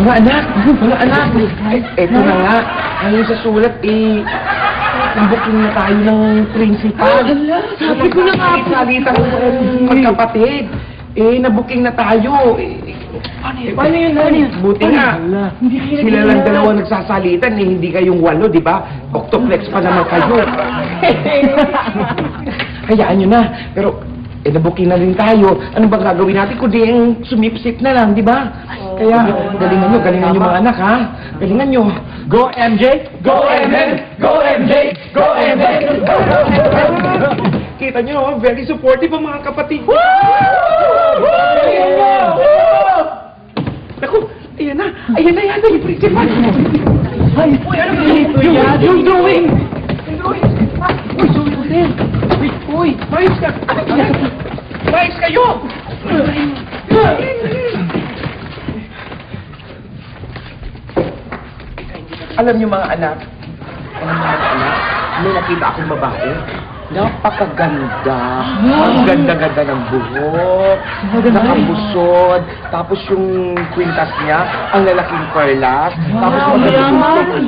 Mga anak! Eto na nga. Ngayon sa sulat, nabuking na tayo ng principal. Sabi ko na nga po. Salitang magkapatid. Nabuking na tayo. Paano yun? Buti nga. Sila lang dalawa nagsasalitan, hindi kayong 8, di ba? Octoplex pa naman kayo. Hayaan nyo na. Pero, nabuking na rin tayo. Ano ba gagawin natin? Kundi yung sumipsip na lang, di ba? Kaya, galingan nyo mga anak, ha? Galingan nyo. Go MJ! Go MJ! Go MJ! Go MJ! Kita nyo, very supportive ang mga kapatid. Naku, ayan na yung principal. Ay, uy, ano ba ito yan? Yung drawing! Uy, sorry ko din. Uy, mais ka! Mais kayo! Alam niyo mga anak, may nakita akong babae. Napakaganda. Ang ganda-ganda ng buhok. Nakabusod. Tapos yung kwintas niya, ang lalaking perlas. Tapos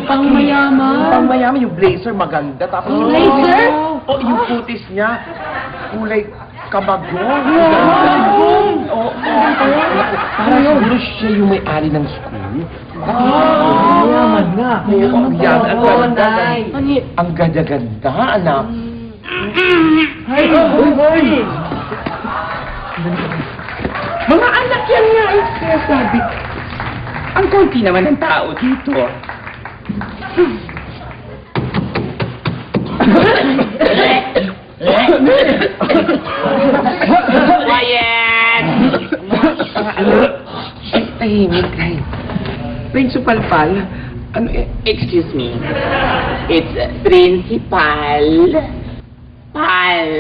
pangmayaman. Yung blazer maganda. Tapos yung blazer? Yung putis niya, kulay kabago. Oo. Parang siguro siya yung may-ari ng school. Mayaman nga. Ang ganda-ganda, anak. Mga anak yan nga ay sinasabi. Ang konti naman ng tao dito. Quiet! Tahimik, Ray. Principal Pal, Excuse me. It's Principal Pal.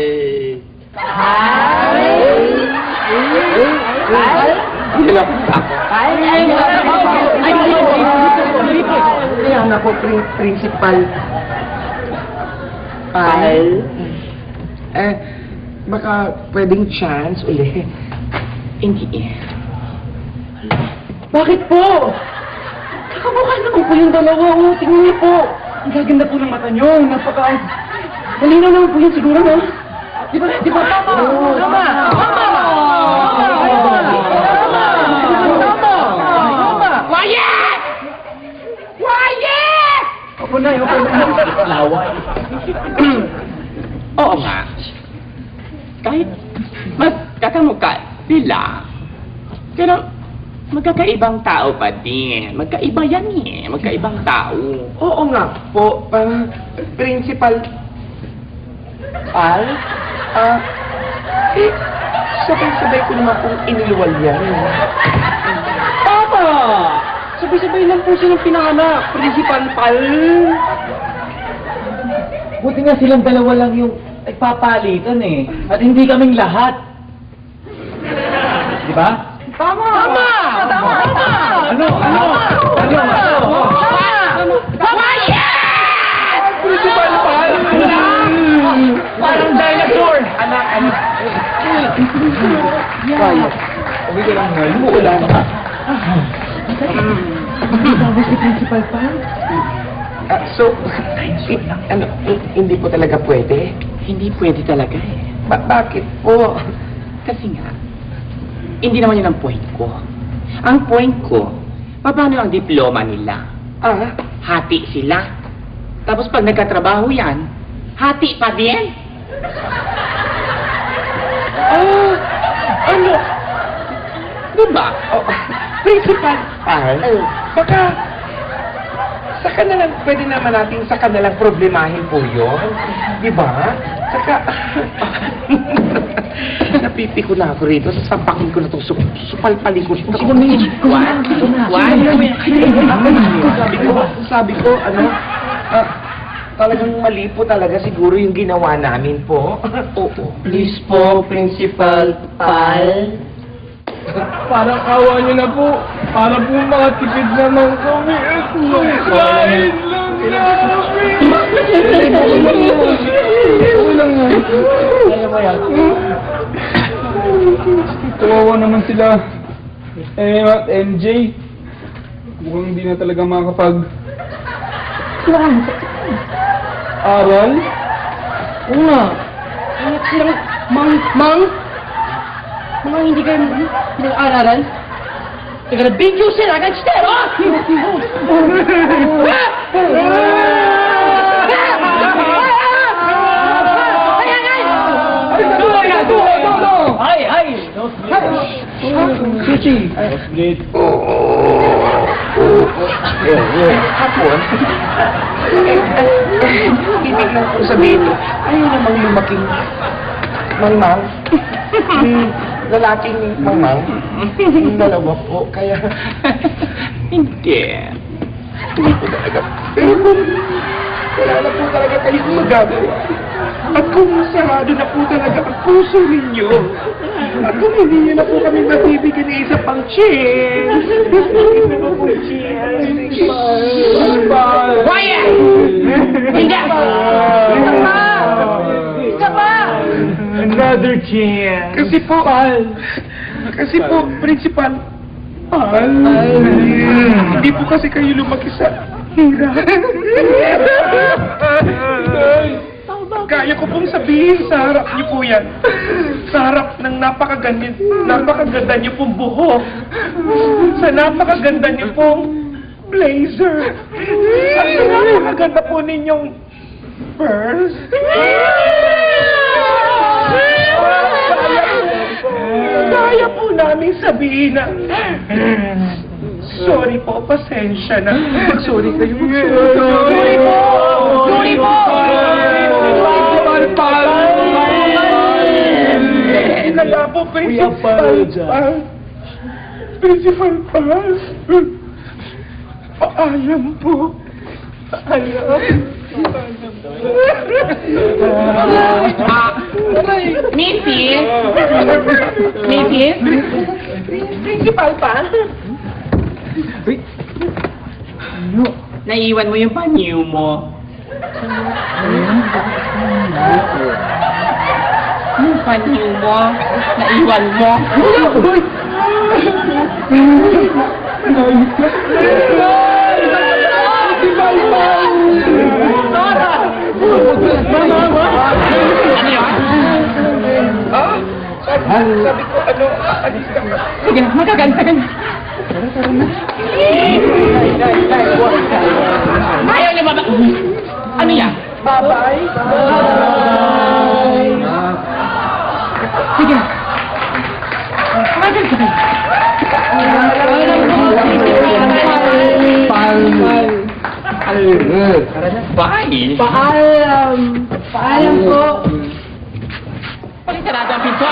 Ayan ako, Principal Pal. Baka pwedeng chance uli. Hindi. Bakit po? Kakamukha naman po yung dalawa. Tingnan niyo po. Ang gaganda po ng mata niyo. Malinaw naman po yun siguro, no? Di ba? Tama! Quiet! Quiet! Opo na. Laway. Oo nga. Kahit magkakamukha sila, pero magkakaibang tao pa din. Magkaiba yan magkaibang tao. Oo nga po, Principal Pal. Sabay-sabay ko naman pong iniluwal yan. Tama! Sabay-sabay lang po silang pinanganak. Principal Pal. Buti nga silang dalawa lang yung nagpapalitan At hindi kaming lahat. Di ba? Tama! Ano? Principal Pal! Parang dinosaur! Anak. Kaya. Uwi ko lang nga. Wala na. Sabi si Principal Pal? So, hindi po talaga pwede? Hindi pwede talaga Bakit po? Kasi nga, hindi naman yun ang point ko. Ang point ko, paano ang diploma nila? Hati sila. Tapos pag nagkatrabaho yan, hati pa din. Ano? Diba? Principal Pal? Baka saka na lang, pwede naman natin saka na lang problemahin po yun. Di ba? Saka, napipiko na ako rito. Sasampakin ko na itong supalpalin ko. Sabi ko, talagang mali po talaga siguro yung ginawa namin po. Oo. Please po, Principal Pal. Parang awa niyo na po. Para po mga tipid naman kami. Kain lang namin. Ulang nga. Kaya ba yan? Kawawa naman sila. MJ. Mukhang hindi na talaga makakapag... Aral? Oo nga. Anak silang mga hindi kayo pinag-aaralan. They're gonna beat you shit against them, huh? Chichi! Split. Hapon, ibig lang po sabihin, ayaw namang lumaking mangmang. Lalaking mangmang. Dalawa po, kaya Hindi. hindi po talaga. Pero kung wala na po talaga kayong magagawa, at kung sarado na po talaga ang puso ninyo, at kung hindi nyo na po kami mabibigyan ng isa pang chance, isa pa po chance. Quiet! Hindi! Isa pa! Another chance. Kasi po, principal, hindi po kasi kayo lumaki sa hirap. Kaya ko pong sabihin sa harap niyo po yan. Sa harap ng napakaganda niyo pong buhok. Sa napakaganda niyo pong blazer. At sa napakaganda po ninyong pearls. Kaya po namin sabihin na sorry po, pasensya na. Sorry kayo. Sorry po! Sorry po! Inala po, Principal Pal. Principal Pal. Paalam po. Paalam. Mrs. Mrs. Principal Pal. Naiwan mo yung panyo mo. Yung panyo mo, naiwan mo. Ano yun? Sabi ko, alis ka ka. Sige na, magaganda ka na. Ayaw niya baba. Ano yan? Bye-bye. Sige na. Magaganda ka na. Bye! Paalam po! Pag sarado ang pinto.